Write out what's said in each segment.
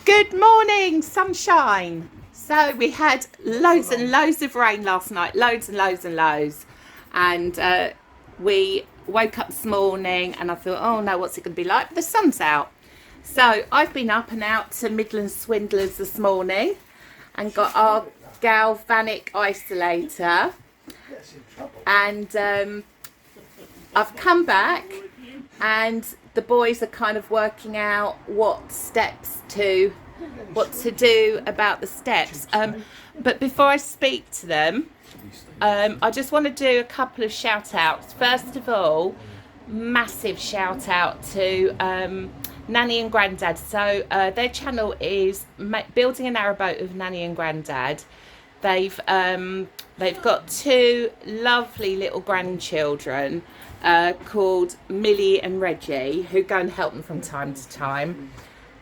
Good morning, sunshine. So we had loads and loads of rain last night, loads and loads and loads. And we woke up this morning and I thought, oh no, what's it going to be like? But the sun's out. So I've been up and out to Midland Swindlers this morning and got our galvanic isolator. And I've come back and the boys are kind of working out what to do about the steps. But before I speak to them, I just want to do a couple of shout outs. First of all, massive shout out to Nanny and Grandad. So their channel is Building a Narrowboat with Nanny and Grandad. They've got two lovely little grandchildren called Millie and Reggie, who go and help them from time to time.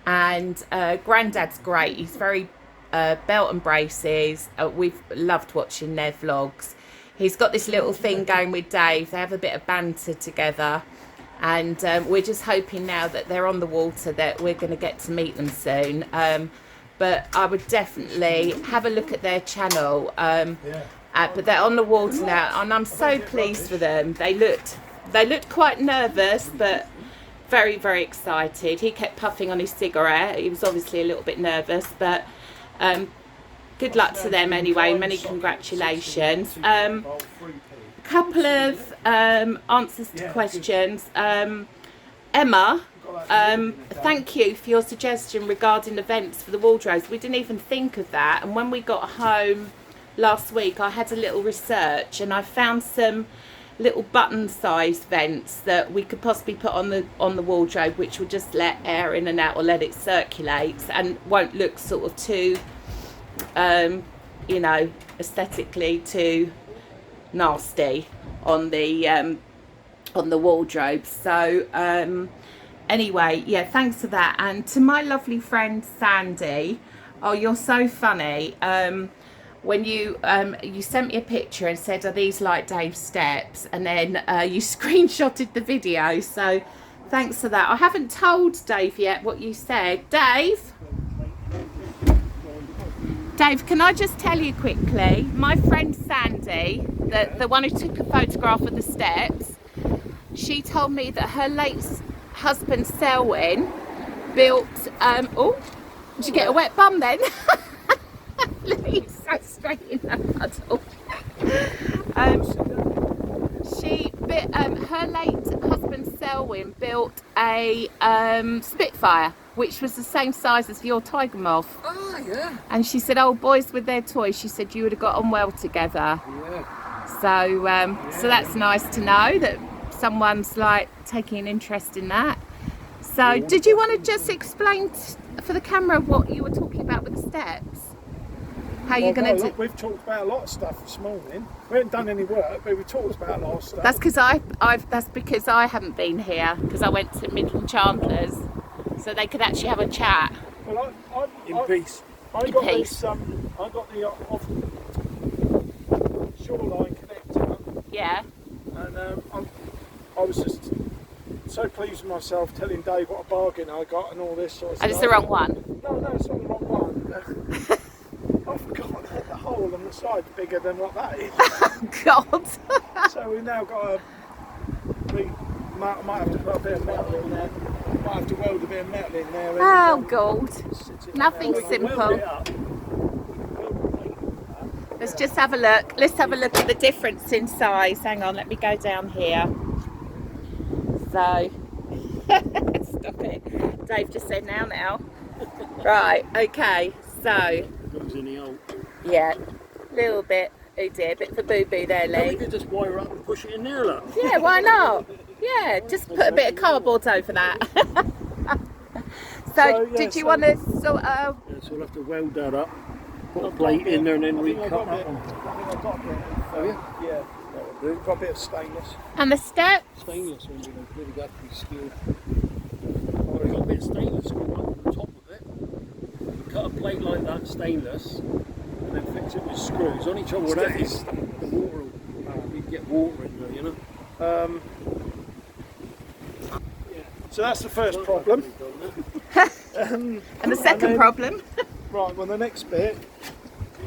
And Grandad's great. He's very belt and braces. We've loved watching their vlogs. He's got this little thing going with Dave. They have a bit of banter together. And we're just hoping now that they're on the water that we're going to get to meet them soon. But I would definitely have a look at their channel. But they're on the water now, and I'm so pleased for them. They looked quite nervous, but very, very excited. He kept puffing on his cigarette. He was obviously a little bit nervous, but good luck to them anyway. Many congratulations. Couple of answers to questions. Emma, thank you for your suggestion regarding events for the wardrobes. We didn't even think of that, and when we got home last week I had a little research and I found some little button sized vents that we could possibly put on the wardrobe, which will just let air in and out or let it circulate and won't look sort of too aesthetically too nasty on the wardrobe. So anyway, yeah, thanks for that. And to my lovely friend Sandy, oh, you're so funny. When you sent me a picture and said, are these like Dave's steps? And then you screenshotted the video. So thanks for that. I haven't told Dave yet what you said. Dave, can I just tell you quickly, my friend Sandy, the one who took a photograph of the steps, she told me that her late husband Selwyn built, oh, did you get a wet bum then? He's so straight in the puddle. Her late husband Selwyn built a Spitfire, which was the same size as your Tiger Moth. Oh, yeah. And she said, oh, boys with their toys, she said you would have got on well together. Yeah. So that's nice to know that someone's like taking an interest in that. So did you want to just explain for the camera what you were talking about with the steps? How you're going to do? We've talked about a lot of stuff this morning. We haven't done any work, but we talked about a lot of stuff. That's because I haven't been here, because I went to Midland Chandler's, so they could actually have a chat. Well, In peace. I got the off shoreline connector. Yeah. And I was just so pleased with myself, telling Dave what a bargain I got and all this sort of stuff. And it's the wrong one. No, it's not the wrong one. I forgot that the hole on the side's bigger than what that is. Oh, God. So we've now got might have to put a bit of metal in there. Might have to weld a bit of metal in there. Oh, God. Nothing simple. Let's just have a look. Let's have a look at the difference in size. Hang on, let me go down here. So, stop it. Dave just said now. Right, okay, so. Yeah, a little bit. Oh dear, a bit of a boo-boo there, Lee. We could just wire up and push it in there, look. Yeah, why not? Yeah, just put a bit of cardboard over that. So did you want to sort of... Yeah, so we'll have to weld that up, put a plate in there and then recut that one. I think I've got a bit. Oh, yeah? Yeah, that would do. Got a bit of stainless. And the steps? Stainless one, we've really got to be skilled. We've got a bit of stainless screw on the top of it. Cut a plate like that, stainless, and then fix it with screws. Only trouble with that is the water will get water in there, you know. So that's the first problem. And the second then- problem. Right, well the next bit,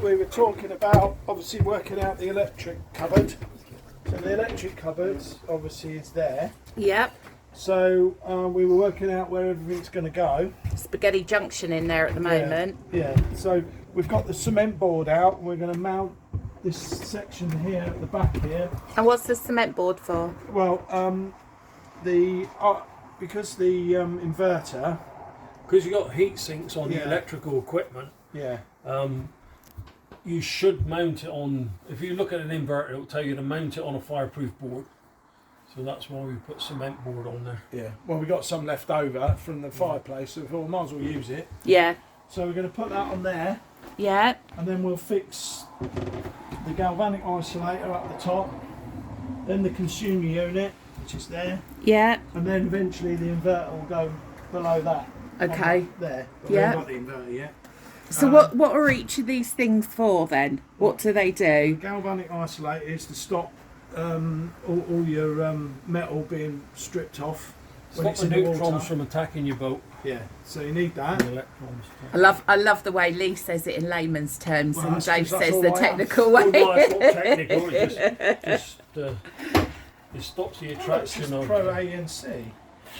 we were talking about obviously working out the electric cupboard. So the electric cupboard obviously is there. Yep. So we were working out where everything's going to go. Spaghetti junction in there at the moment. Yeah, so we've got the cement board out. We're going to mount this section here at the back here. And what's the cement board for? Well, because the inverter, Because you've got heat sinks on the Yeah. electrical equipment, yeah, you should mount it on, if you look at an inverter, it'll tell you to mount it on a fireproof board. So that's why we put cement board on there. yeah. Well, we got some left over from the fireplace, so we thought we might as well use it. Yeah. So we're going to put that on there, Yeah. and then we'll fix the galvanic isolator up the top, then the consumer unit, which is there, Yeah. and then eventually the inverter will go below that. Okay. On there. But Yeah. we haven't got the inverter yet. So what are each of these things for then? What do they do? Galvanic isolator is to stop all your metal being stripped off when Stop it's the in the neutrons water. from attacking your boat. Yeah, so you need that. The electrons. I love the way Lee says it in layman's terms, Well, and that's Dave 'cause that's says all the I am. technical Oh, way. no, it's not technical. It stops the Oh, it attraction says of. Pro ANC.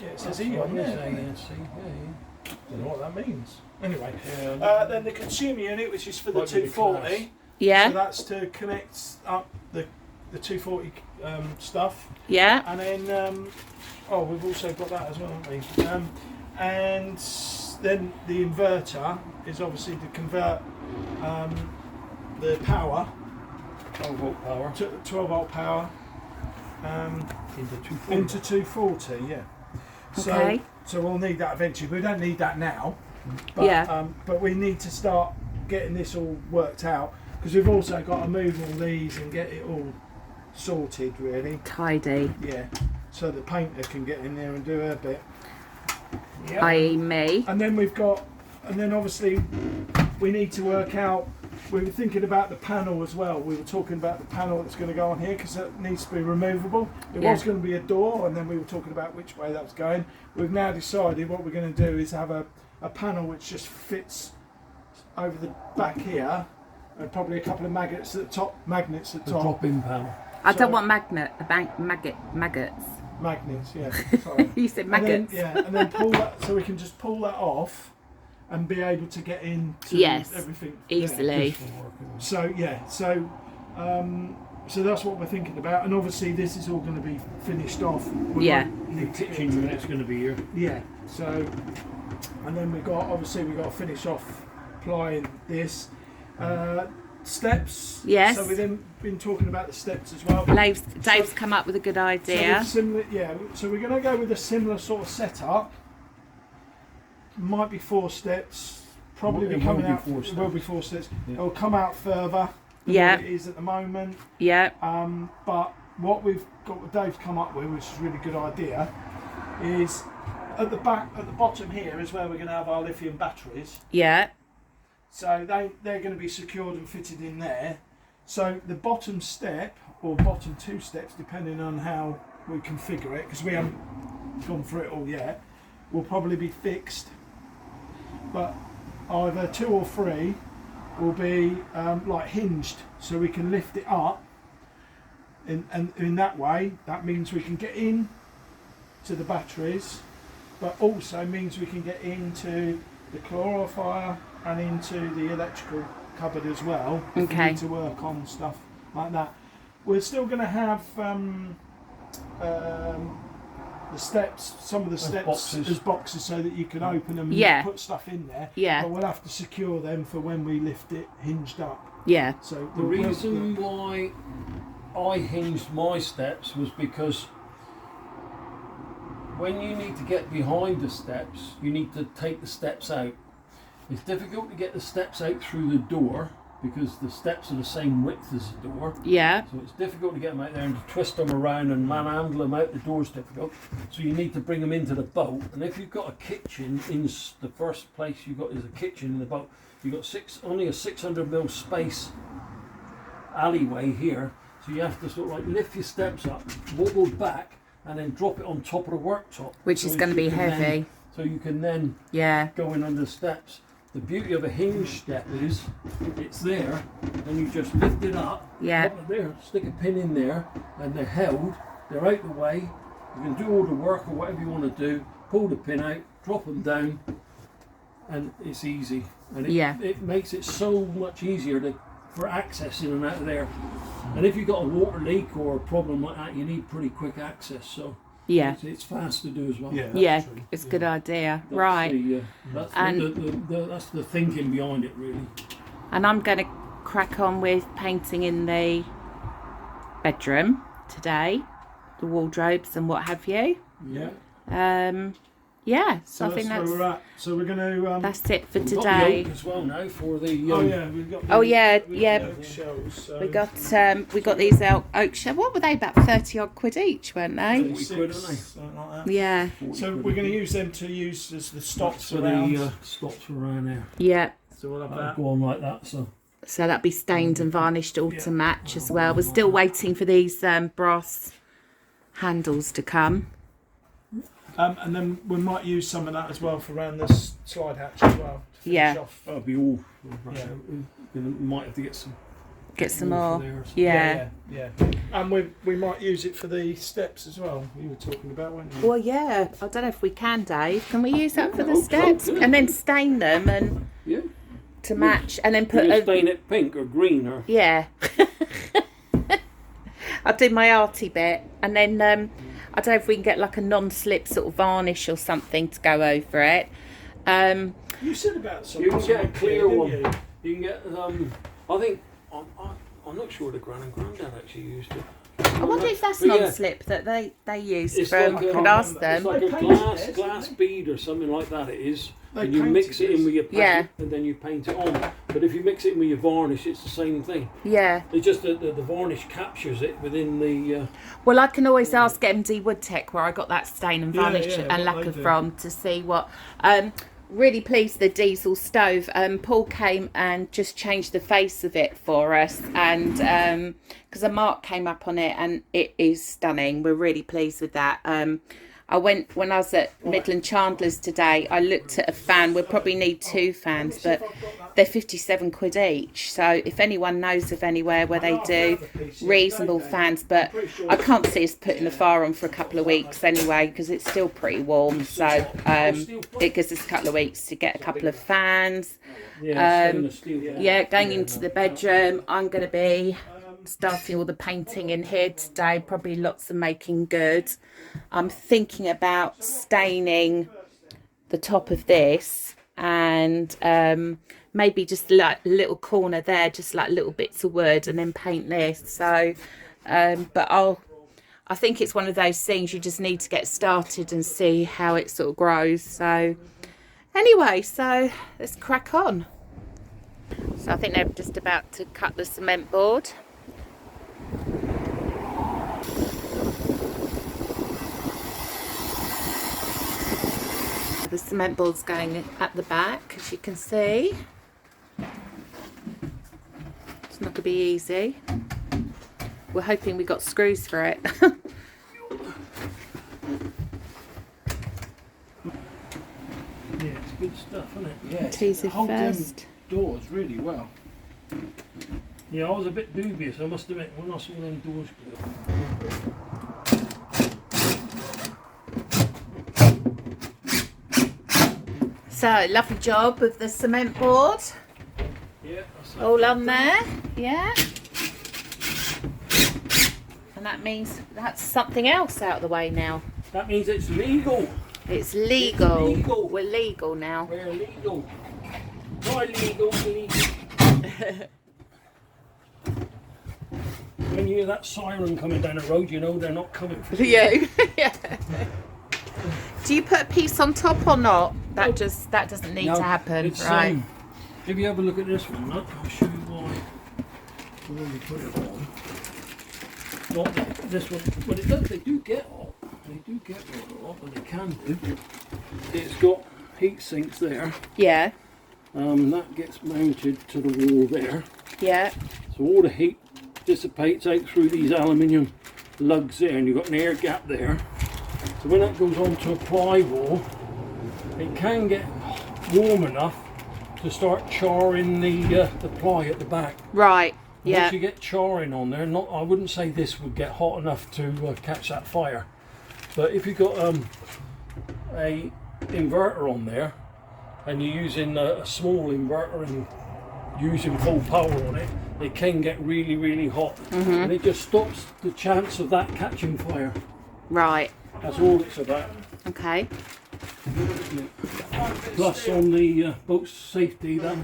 Yeah, it says E on Yes, there. ANC, yeah. Don't know what that means. Anyway, Yeah. then the consumer unit, which is for the Might be the 240. So Yeah. that's to connect up the 240 stuff. Yeah. And then, we've also got that as well, haven't we? And then the inverter is obviously to convert the power 12-volt power to 12 volt power into 240. into 240. Yeah. Okay. So we'll need that eventually. We don't need that now. But, Yeah. But we need to start getting this all worked out because we've also got to move all these and get it all sorted really. Tidy. Yeah. So the painter can get in there and do her bit. Yeah. I.e. me. And then obviously we need to work out. We were thinking about the panel as well. We were talking about the panel that's going to go on here because it needs to be removable. It Yeah. was going to be a door, and then we were talking about which way that was going. We've now decided what we're going to do is have a panel which just fits over the back here, and probably a couple of magnets at the top. The drop-in panel. I So- don't want maggots. Magnets, yeah. Sorry. You said And then, maggots. yeah, and then pull that, so we can just pull that off and be able to get into Yes, everything easily. So yeah, so that's what we're thinking about, and obviously this is all going to be finished off. We Yeah. won't The need to kitchen unit's going to be here. Yeah. So, and then we got to finish off applying this steps. Yes. So we've then been talking about the steps as well. Dave's come up with a good So idea. similar, yeah. So we're going to go with a similar sort of setup. Might be 4 steps. Probably It be will coming be out. 4 It will be steps. 4 steps. Yeah. It'll come out further than Yeah. what it is at the moment. Yeah. But what we've got, what Dave's come up with, which is a really good idea, is at the back, at the bottom here, is where we're going to have our lithium batteries. Yeah. So they're going to be secured and fitted in there. So the bottom step, or bottom 2 steps, depending on how we configure it, because we haven't gone through it all yet, will probably be fixed. But either 2 or 3 will be like hinged, so we can lift it up. And in that way, that means we can get in to the batteries, but also means we can get into the chlorifier and into the electrical cupboard as well. If we Okay. need to work on stuff like that. We're still going to have the steps, some of the steps boxes. as boxes, so that you can open them Yeah. and put stuff in there. Yeah. But we'll have to secure them for when we lift it hinged up. Yeah. So The reason why I hinged my steps was because when you need to get behind the steps, you need to take the steps out. It's difficult to get the steps out through the door because the steps are the same width as the door. Yeah. So it's difficult to get them out there and to twist them around and manhandle them out the door's difficult. So you need to bring them into the boat. And if you've got a kitchen, the first place you've got is a kitchen in the boat. You've got only a 600mm space alleyway here. So you have to sort of like lift your steps up, wobble back, and then drop it on top of the worktop. Which So is if going to you be can then- heavy. so you can then go in under the steps. The beauty of a hinge step is it's there, and you just lift it up, pop it there, stick a pin in there, and they're held, they're out the way. You can do all the work or whatever you want to do, pull the pin out, drop them down, and it's easy. And it makes it so much easier for access in and out of there. And if you've got a water leak or a problem like that, you need pretty quick access. So it's fast to do as well. It's a good idea. That's the thinking behind it, really. And I'm going to crack on with painting in the bedroom today, the wardrobes and what have you. So I think that's where we're at. So we're going to. That's it for we've today. Got the oak as well now for the. We've got. The oak shells, so. We got these oak shells. What were they? About 30 odd quid each, weren't they? 40 quid, aren't they? Something like that. Yeah. So we're going to use them to use as the stops for around. The stops around there. Yeah. So we'll have that. Go on like that. So that'll be stained and varnished all to match as well. We're still waiting for these brass handles to come. And then we might use some of that as well for around this slide hatch as well. To finish off. That'll be all. We might have to get some more. There, so. Yeah. And we might use it for the steps as well. You were talking about, weren't you? Well, yeah. I don't know if we can, Dave. Can we use that for the steps and then stain them and to match, and then put stain it pink or green or I'll do my arty bit, and then I don't know if we can get like a non-slip sort of varnish or something to go over it. You said about something. You can get a clear one. You can get. I think I'm not sure the Gran and Grandad actually used it. I wonder if that's non-slip that they use. It's from. like could ask them. It's like a glass bead or something like that. It is. And you mix it in with your paint, and then you paint it on. But if you mix it in with your varnish, it's the same thing. Yeah. It's just that the varnish captures it within the. Well, I can always ask MD Woodtech where I got that stain and varnish and lacquer from to see what. Really pleased the diesel stove. Paul came and just changed the face of it for us, and because a mark came up on it, and it is stunning. We're really pleased with that. When I was at Midland Chandler's today, I looked at a fan. We'll probably need 2 fans, but they're 57 quid each. So if anyone knows of anywhere where they do reasonable fans, but I can't see us putting the fire on for a couple of weeks anyway, because it's still pretty warm. So it gives us a couple of weeks to get a couple of fans. Going into the bedroom. I'm going to be starting all the painting in here today, probably lots of making good. I'm thinking about staining the top of this, and maybe just like a little corner there, just like little bits of wood, and then paint this. So but I think it's one of those things you just need to get started and see how it sort of grows. So anyway, so let's crack on. So I think they're just about to cut the cement board. The cement board's going at the back, as you can see. It's not going to be easy. We're hoping we got screws for it. Yeah, it's good stuff, isn't it? Yeah, it holds first. Them doors really well. Yeah, I was a bit dubious, I must admit, when I saw them doors go. So, lovely job with the cement board. Yeah, all on there. Yeah. And that means that's something else out of the way now. That means it's legal. It's legal. It's legal. We're legal now. We're legal. Not illegal, legal. When you hear that siren coming down the road, you know they're not coming for you. Yeah. Do you put a piece on top or not? That doesn't need to happen, right? If you have a look at this one, look, I'll show you why. When you put it on. Not this one, but it does. They do get hot. They do get hot, but they can do. It's got heat sinks there. Yeah. And that gets mounted to the wall there. Yeah. So all the heat dissipates out through these aluminium lugs there, and you've got an air gap there. So when that goes onto a ply wall, it can get warm enough to start charring the ply at the back. Right. Yeah. Once you get charring on there, I wouldn't say this would get hot enough to catch that fire, but if you've got a inverter on there and you're using a small inverter and using full power on it, it can get really, really hot, and it just stops the chance of that catching fire. Right. That's all it's about. Okay. Plus on the boat safety, that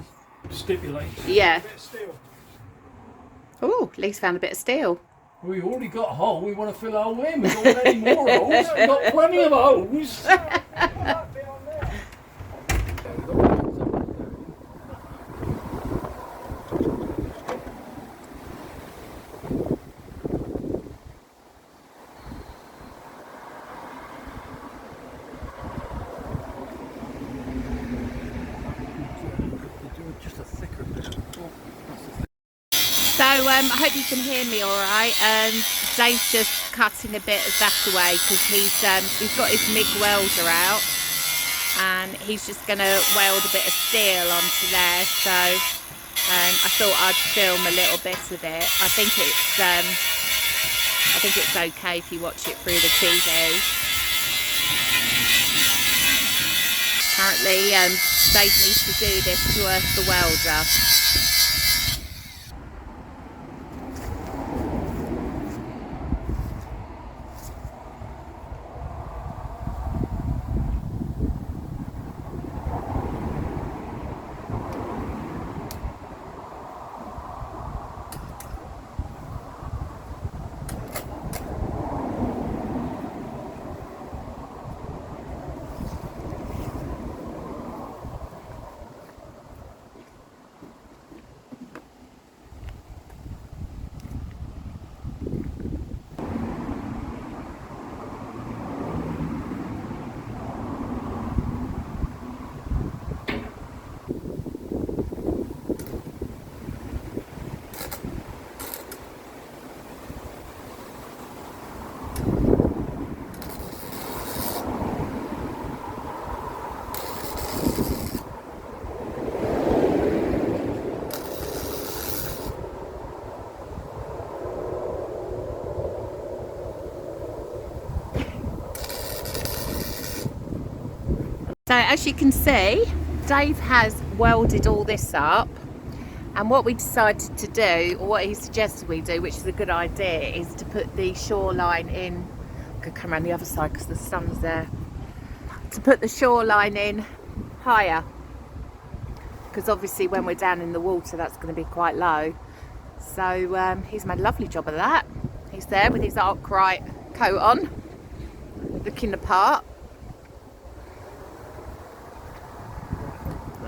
stipulates. Yeah. Bit of steel. Oh, Lee's found a bit of steel. We've already got a hole, we want to fill our hole in. We don't want any more holes, we've got plenty of holes. Just a thicker bit. So I hope you can hear me all right. Dave's just cutting a bit of that away because he's got his MIG welder out, and he's just going to weld a bit of steel onto there. So I thought I'd film a little bit of it. I think it's okay if you watch it through the TV. Apparently, Dave needs to do this to earth the welder. So as you can see, Dave has welded all this up, and what we decided to do, or what he suggested we do, which is a good idea, is to put the shoreline in. I could come around the other side because the sun's there. To put the shoreline in higher, because obviously when we're down in the water that's going to be quite low. So he's made a lovely job of that. He's there with his Arkwright coat on, looking the part.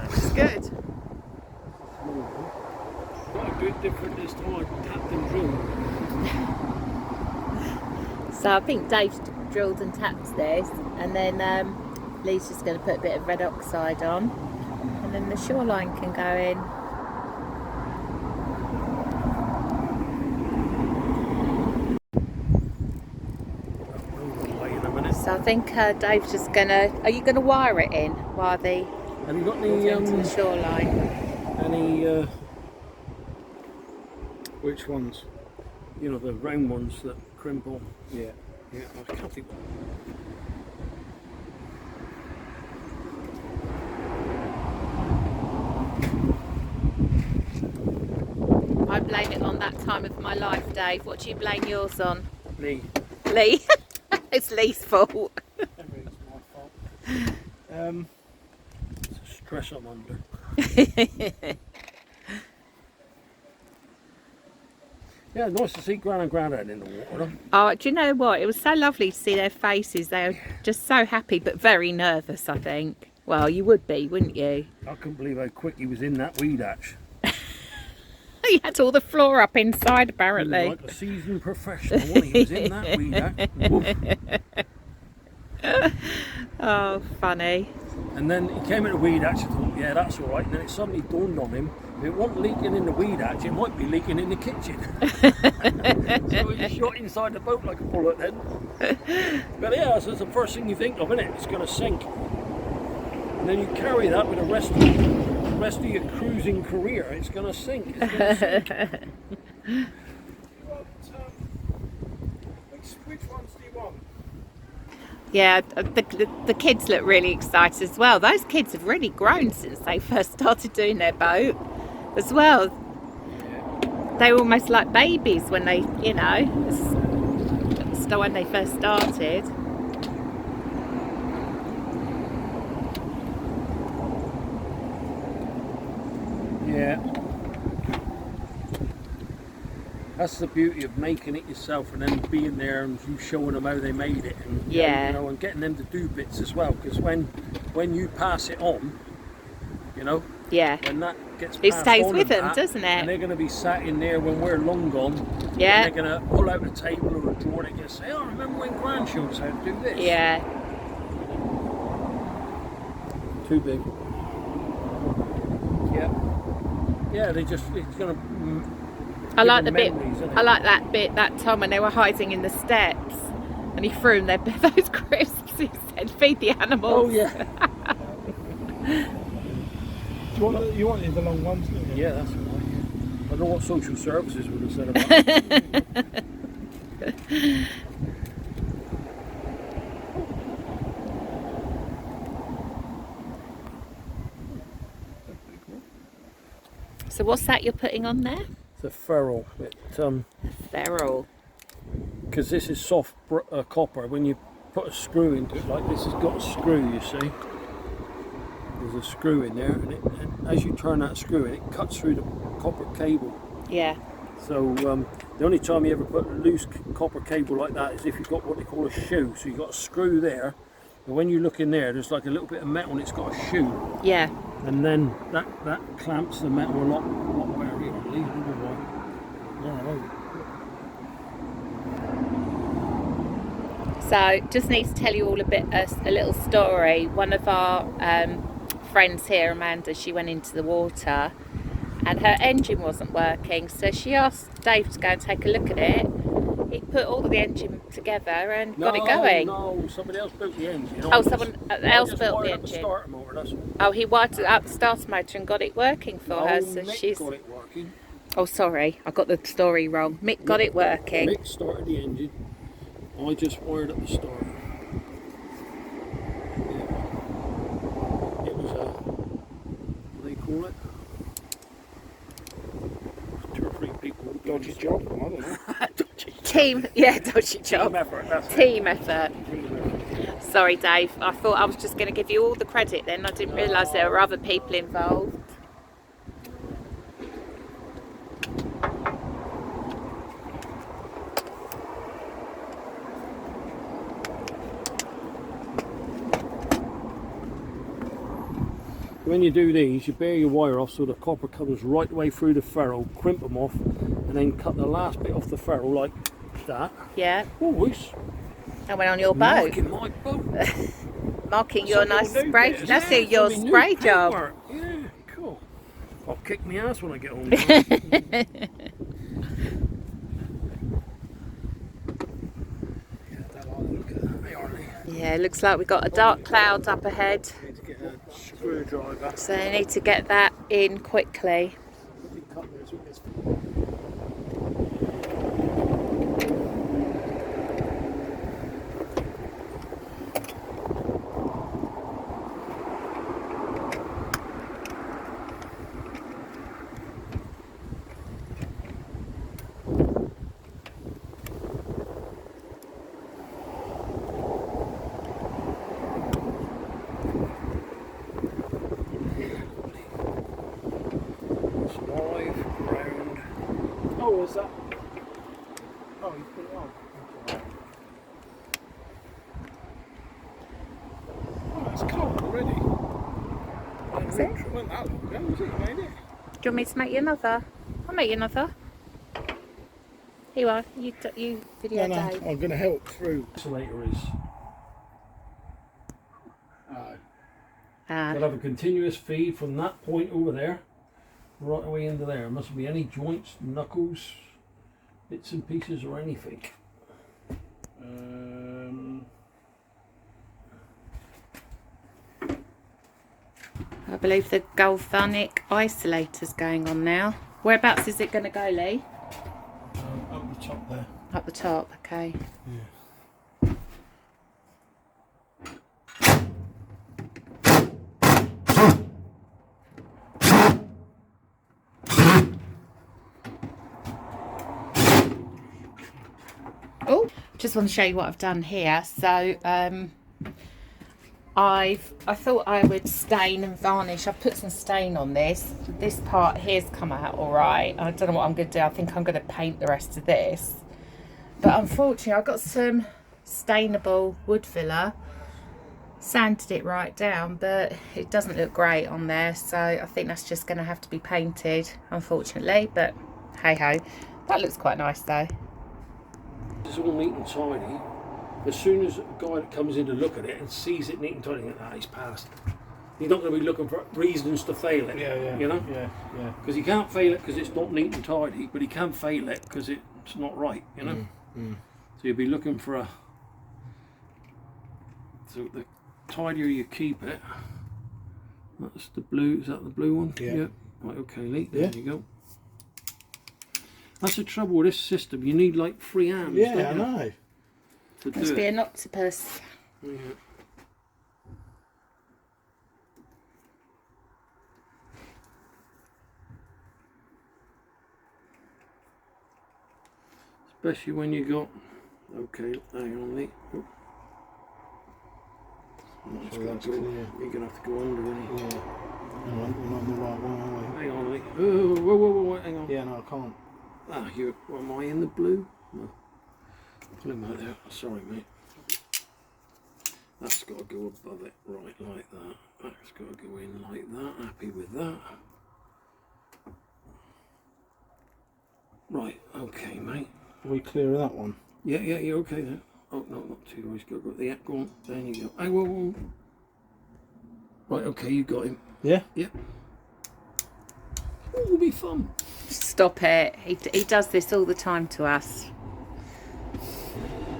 It's good. Quite a bit different this time, tapped and drilled. So I think Dave's drilled and tapped this, and then Lee's just going to put a bit of red oxide on, and then the shoreline can go in. So I think Dave's just going to... Are you going to wire it in while the... Have you got into the shoreline? Any which ones? You know, the round ones that crimp on. Yeah. Yeah, I can't think. I blame it on that time of my life, Dave. What do you blame yours on? Lee. Lee? It's Lee's fault. Everything's my fault. Stress I'm under. Yeah, nice to see Gran and Grandad in the water. Oh, do you know what? It was so lovely to see their faces. They were just so happy, but very nervous, I think. Well, you would be, wouldn't you? I couldn't believe how quick he was in that weed hatch. He had all the floor up inside, apparently. Like a seasoned professional, he was in that weed hatch. Oh, funny. And then he came in the weed hatch and thought, yeah, that's all right. And then it suddenly dawned on him, if it wasn't leaking in the weed hatch, it might be leaking in the kitchen. So he shot inside the boat like a bullet then. But yeah, so it's the first thing you think of, isn't it? It's going to sink. and then you carry that with the rest of your cruising career, it's going to sink. It's going to sink. Which ones do you want? Yeah, the kids look really excited as well. Those kids have really grown since they first started doing their boat as well. They were almost like babies when they, you know, when they first started. Yeah. That's the beauty of making it yourself and then being there and you showing them how they made it, and Yeah. you know, and getting them to do bits as well. Because when you pass it on, you know, Yeah, when that gets it passed stays on with and them, doesn't and it? they're going to be sat in there when we're long gone. Yeah. And they're going to pull out a table or a drawer and they're going to say, "Oh, I remember when Gran showed us how to do this." Yeah. Too big. Yeah. Yeah, it's going to. I like the bit. Memories, isn't it? I like that bit that time when they were hiding in the steps, and he threw them those crisps. He said, "Feed the animals." Oh yeah. You wanted the long ones, didn't you? Yeah, that's right. Yeah. I don't know what social services would have said about it. So what's that you're putting on there? It's a ferrule. Ferrule. Because this is soft copper. When you put a screw into it, like this has got a screw, you see. There's a screw in there, and as you turn that screw in, it cuts through the copper cable. Yeah. So the only time you ever put a loose copper cable like that is if you've got what they call a shoe. So you've got a screw there, and when you look in there's like a little bit of metal and it's got a shoe. Yeah. And then that clamps the metal a lot better here, I believe. So just need to tell you all a little story. One of our friends here, Amanda, she went into the water and her engine wasn't working, so she asked Dave to go and take a look at it. He put all the engine together and got it going. No, somebody else built the engine. Someone else built the engine. Starter motor, that's all. Oh, he wired up the starter motor and got it working for her. So Mick got it working. Oh, sorry, I got the story wrong. Mick got it working. Mick started the engine. I just wired up the starter. Yeah. It was what do they call it? 2 or 3 people. Dodgy job, I don't know. Dodgy job. Dodgy job. Team effort. That's Team effort. Sorry, Dave. I thought I was just going to give you all the credit then. I didn't realise there were other people involved. When you do these, you bare your wire off so the copper comes right the way through the ferrule, crimp them off, and then cut the last bit off the ferrule like that. Yeah. Oh, it's I went on your boat. marking my boat. Marking your nice spray. Bit, That's yeah, your it's spray new job. paintwork. Yeah, cool. I'll kick my ass when I get home. Yeah, it looks like we've got a dark cloud up ahead. Need to get a screwdriver. So I need to get that in quickly. Oh, is that? Oh, you put it on. Oh, it's cold already. Is it? It wasn't that long ago, was it? You made it? Do you want me to make you another? I'll make you another. Here you are. You video No, Dave. I'm going to help through. Insulator is. Ah, Got to have a continuous feed from that point over there right away into there. Mustn't be any joints, knuckles, bits and pieces or anything. I believe the galvanic isolator's going on now. Whereabouts is it going to go, Lee? Up the top there. Up the top, okay. Yeah. Oh, just want to show you what I've done here. So I thought I would stain and varnish. I've put some stain on this. This part here's come out all right. I don't know what I'm going to do. I think I'm going to paint the rest of this. But unfortunately, I got some stainable wood filler. Sanded it right down, but it doesn't look great on there. So I think that's just going to have to be painted, unfortunately. But hey ho, that looks quite nice though. It's all neat and tidy. As soon as a guy that comes in to look at it and sees it neat and tidy, he's passed. You're not going to be looking for reasons to fail it. Yeah. You know? Yeah. Because he can't fail it because it's not neat and tidy, but he can fail it because it's not right. You know. So you'll be looking for a. So the tidier you keep it, that's the blue. Is that the blue one? Yeah. Right. Okay, Lee. There you go. That's the trouble with this system. You need like 3 hands. Yeah, don't I you, know. to do Must be it. an octopus. Yeah. Especially when you got. Okay, hang on, Lee. Oh. So that's clear. You're gonna have to go under, isn't he? Yeah. Hang on, we're not on the right one, are Hang on, Lee. Whoa, hang on. we? Yeah, no, I can't. Ah, am I in the blue? No. Pull him out there. Sorry, mate. That's got to go above it, right, like that. That's got to go in like that. Happy with that. Right, okay, mate. Are we clear of that one? Yeah, you're okay then. Oh, no, not too low. He's got to go. Yeah, go on. There you go. Hey, whoa. Right, okay, you got him. Yeah? Yep. Oh, it'll be fun. Stop it. He does this all the time to us.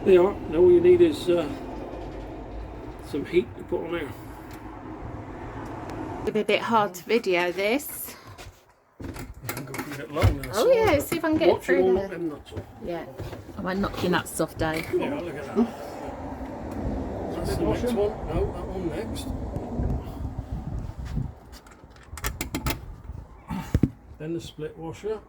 There you are. Now all you need is some heat to put on there. It'll be a bit hard to video this. You can go through it long now. Oh yeah, see if I can get it Watch you through all there. knock them nuts off. Yeah. Am I knocking that soft day? Yeah, look at that. That's the next one. No, that one next. Then the split washer.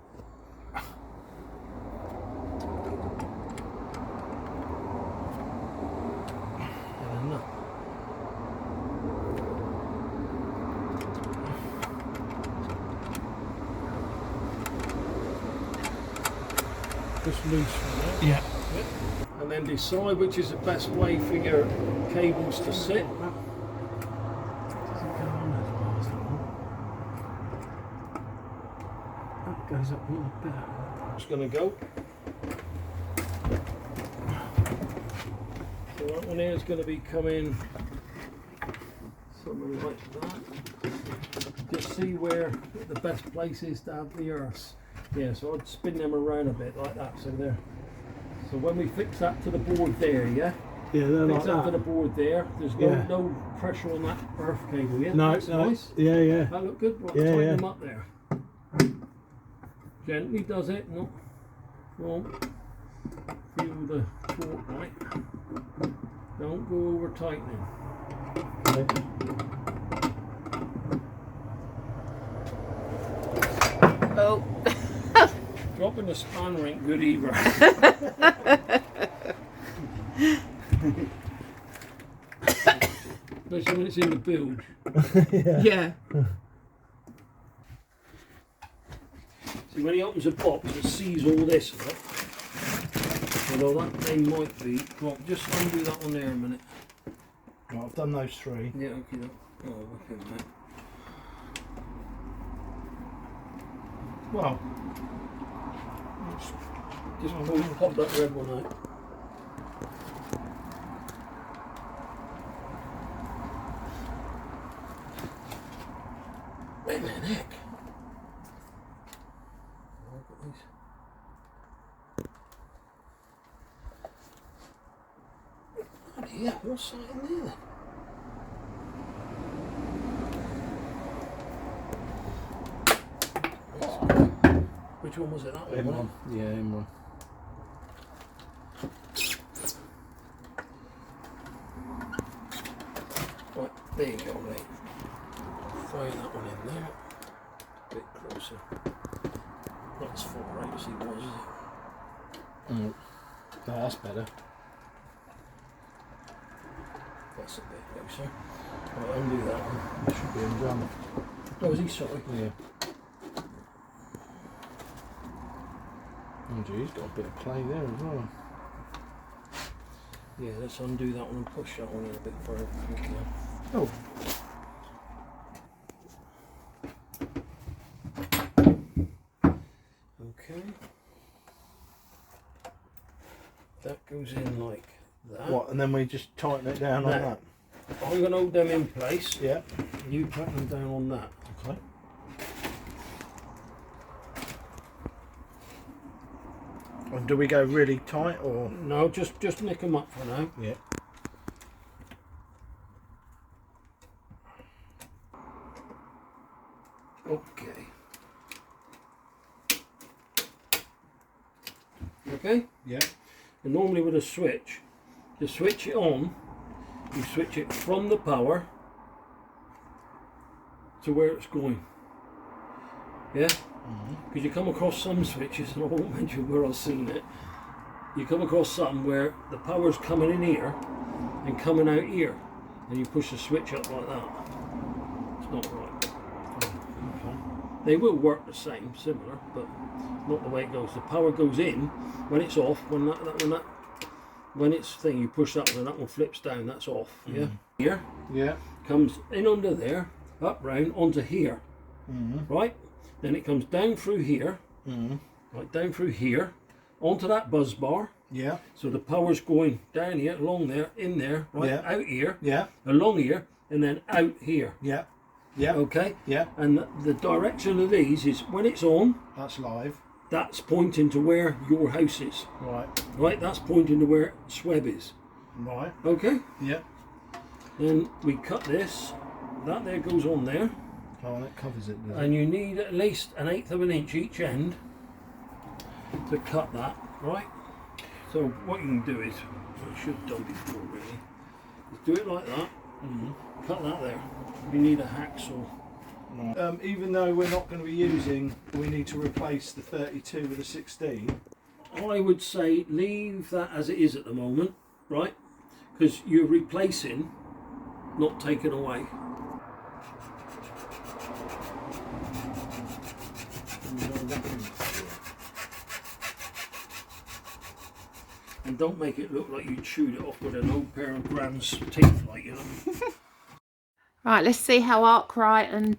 And then that. Just loose from there. Yeah. And then decide which is the best way for your cables to sit. That goes up a little bit. Just going to go. So that one here is going to be coming something like that. Just see where the best place is to have the earths. Yeah, so I'd spin them around a bit like that. So there. So when we fix that to the board there, yeah? Yeah, they're Fix like that to the that. board there. There's no pressure on that earth cable, yeah? No, That's no. nice. Yeah. That look good? Right, Yeah, tighten yeah. them up there. Gently does it, not wrong. Feel the torque right. Don't go over tightening. Okay. Oh. Dropping the spanner ain't good either. Especially when it's in the build. Yeah. See, when he opens the box, it sees all this. Right? Although that they might be. Well, just undo that one there a minute. Right, I've done those 3. Yeah, okay. Oh, look at that. Well, Just pop that red one out. Wait a minute, heck. Look at these. Bloody hell, what's that in there then? Which one was it? That one? M1. wasn't Yeah, M1. it? Right, there you go, mate. Throw that one in there. A bit closer. Not as far right as he was, is it? No, that's better. That's a bit closer. Right, undo that one. That should be undone. Oh, is he sorry? Yeah. Oh gee, he's got a bit of play there as well. Yeah, let's undo that one and push that one in a bit further. Oh. Okay. That goes in like that. What? And then we just tighten it down on No. that. I'm going to hold them in place. Yeah. You tighten them down on that. Okay. And do we go really tight or? No, just nick them up for now. Yeah. Okay. Okay? Yeah. And normally with a switch, you switch it on, you switch it from the power to where it's going. Yeah? Because you come across some switches, and I won't mention where I've seen it, you come across some where the power's coming in here and coming out here, and you push the switch up like that. It's not right. Okay. They will work the same, similar, but not the way it goes. The power goes in when it's off. When it's thing, you push that one, and that one flips down. That's off. Yeah. Here Yeah. comes in under there, up round onto here. Right. Then it comes down through here. Right down through here, onto that buzz bar. Yeah. So the power's going down here, along there, in there, right, Yeah. out here, Yeah. along here, and then out here. Yeah. Yeah. Okay. Yeah. And the direction of these is when it's on. That's live. That's pointing to where your house is. Right. Right, that's pointing to where Sweb is. Right. Okay? Yeah. Then we cut this. That there goes on there. Oh, and that covers it, does it? And you need at least 1/8 of an inch each end to cut that, right? So what you can do is, what I should have done before really, is do it like that. Cut that there. You need a hacksaw. Right. Even though we're not going to be using, we need to replace the 32 with a 16. I would say leave that as it is at the moment, right? Because you're replacing, not taking away. And don't make it look like you chewed it off with an old pair of Gran's teeth, like, you know. Right, let's see how Arkwright and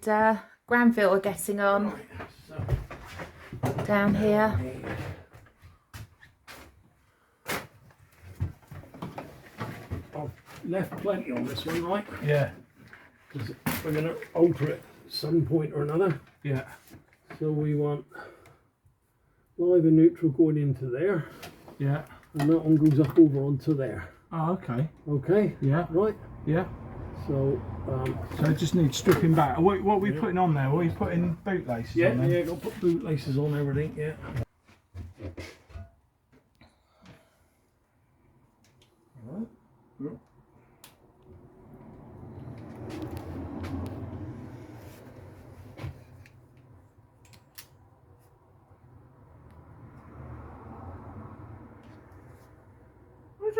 Granville are getting on Right, so down here. I've left plenty on this one, right? Yeah. Because we're going to alter it at some point or another. Yeah. So we want live and neutral going into there, Yeah. and that one goes up over onto there. Oh, okay. Okay? Yeah. Right? Yeah. So, So it just needs stripping back. What are we Yeah. putting on there? Are we putting bootlaces yeah, on there? yeah, got to put bootlaces on everything, yeah. Alright. Yeah.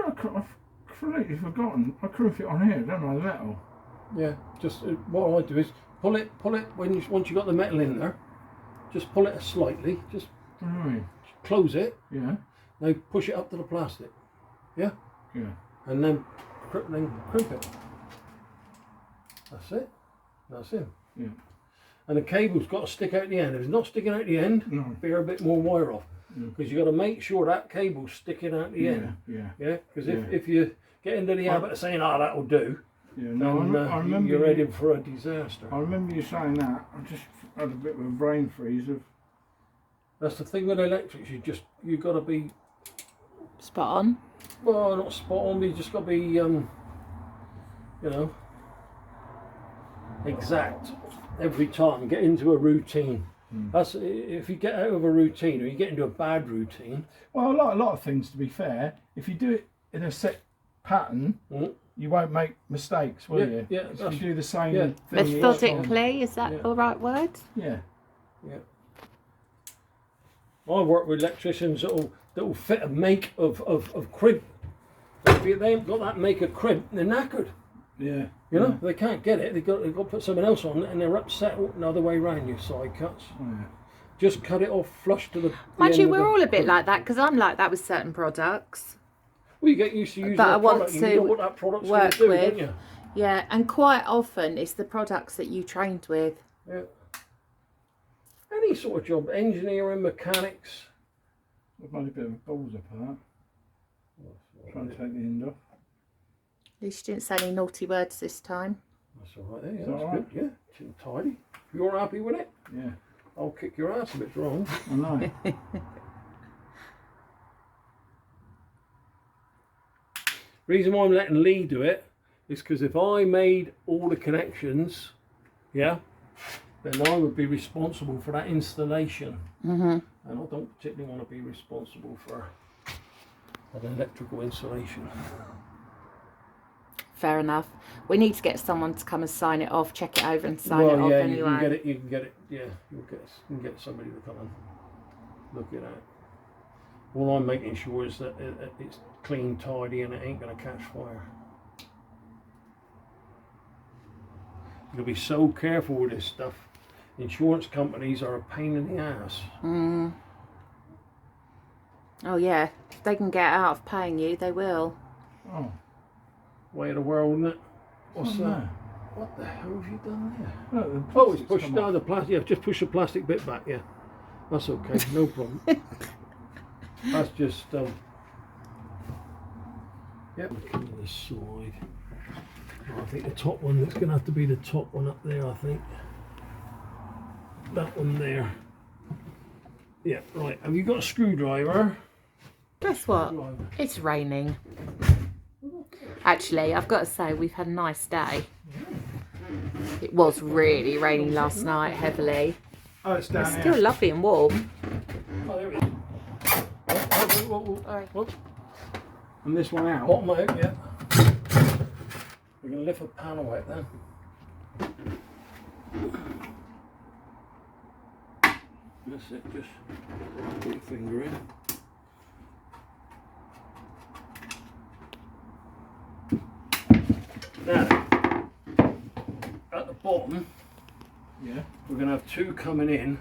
I've completely forgotten. I croup it on here, don't I, the metal? Yeah, just what I do is pull it when once you've got the metal in there, just pull it slightly, just Right. close it, Yeah. now push it up to the plastic, yeah, Yeah. and then crimp it. That's it. That's it. Yeah. And the cable's got to stick out the end. If it's not sticking out the end, No. bear a bit more wire off, Yeah. because you've got to make sure that cable's sticking out the Yeah. end. Yeah. Yeah, because Yeah. if you get into the habit of saying, "Ah, that'll do," Yeah. No, then I remember. you're heading for a disaster. I remember you saying that. I just had a bit of a brain freeze of. That's the thing with electrics. You've got to be, Spot on. well, not spot on, but you just got to be, you know, exact every time. Get into a routine. That's if you get out of a routine or you get into a bad routine. Well, a lot of things, to be fair, if you do it in a set pattern, you won't make mistakes, will you? Yeah, if you do the same thing. Methodically, is that the right word? Yeah. Yeah. I work with electricians that'll fit a make of crimp. If they ain't got that make of crimp, they're knackered. Yeah. You know, they can't get it. They've got to put something else on it, and they're upset another way round your side cuts. Oh, yeah. Just cut it off flush to the. Mind you, we're all a bit like that because I'm like that with certain products. Well, you get used to using But that I want product, and to you know what that product's work going to do, with. don't you? Yeah, and quite often it's the products that you trained with. Yeah. Any sort of job, engineering, mechanics. We've made a bit of a balls apart. Trying to take the end off. At least you didn't say any naughty words this time. That's all right there. Yeah, Is that's that all good. Yeah, it's tidy. If you're happy with it, Yeah. I'll kick your ass if it's wrong. I know. Reason why I'm letting Lee do it is because if I made all the connections, yeah, then I would be responsible for that installation. And I don't particularly want to be responsible for an electrical installation. Fair enough. We need to get someone to come and sign it off, check it over and sign Well, it off yeah, anyway. you can get it. You can get it. Yeah, you can get somebody to come and look at it. All I'm making sure is that it's clean, tidy, and it ain't going to catch fire. You've got to be so careful with this stuff. Insurance companies are a pain in the ass. Oh yeah, if they can get out of paying you, they will. Oh. Way of the world, isn't it? What's Oh, that? no. What the hell have you done there? No, the Oh, it's plastic's pushed come down off. the plastic. Yeah, just push the plastic bit back. Yeah, that's okay. No problem. That's just yep. Look at this side. Oh, I think the top one. That's going to have to be the top one up there. I think that one there. Yeah, right. Have you got a screwdriver? Guess what? It's raining. Actually, I've got to say, we've had a nice day. It was really raining last night, heavily. Oh, it's down It's here. still lovely and warm. Oh, there it is. Whoop. And this one out. Bottom out, yeah. We're going to lift a panel out then. That's it, just put your finger in. Now, at the bottom, Yeah. we're going to have two coming in,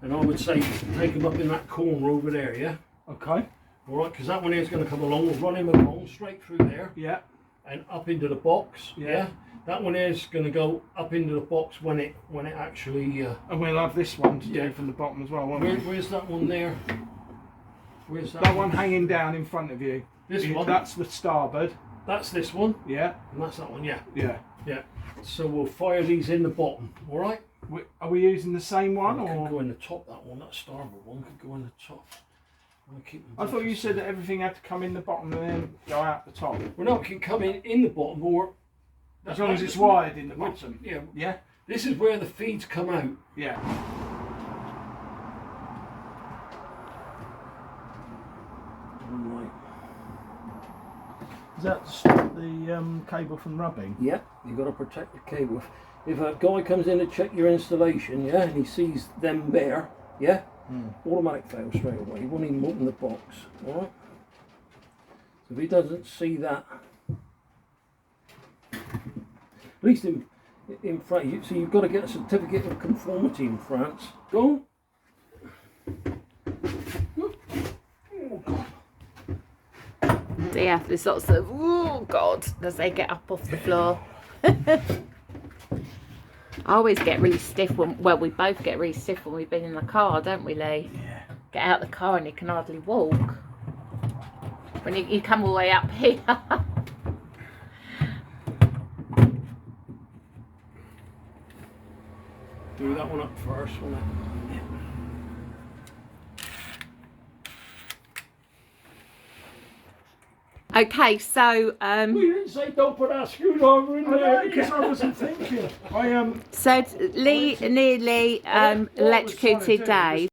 and I would say take them up in that corner over there, yeah? Okay. Alright, because that one here is going to come along, we'll run him along straight through there. Yeah. And up into the box. Yeah. That one is going to go up into the box when it actually. And we'll have this one to do from the bottom as well, won't we? Where's that one there? Where's that? That one hanging down in front of you. This one. That's the starboard. That's this one. Yeah. And that's that one. Yeah. Yeah. Yeah. So we'll fire these in the bottom. All right. Are we using the same one It or? could go in the top. That one. That starboard one could go in the top. Keep them I thought you said that everything had to come in the bottom and then go out the top. Well, no, it can come in the bottom, or As long as it's wired in the bottom. Yeah. Yeah. This is where the feeds come out. Yeah. Right. Does that stop the cable from rubbing? Yeah, you've got to protect the cable. If a guy comes in to check your installation, yeah, and he sees them there, yeah, automatic fail straight away. He won't even open the box, all right? So if he doesn't see that, at least in France, so you've got to get a certificate of conformity in France. Go on. Oh God. Yeah, there's lots of, oh God, as they get up off the floor. I always get really stiff when, well, we both get really stiff when we've been in the car, don't we, Lee? Yeah. Get out the car and you can hardly walk. When you come all the way up here. Do that one up first, won't it? Okay, so We didn't say don't put our screwdriver in there. Because I wasn't thinking. so Lee nearly what I was trying to electrocuted do Dave.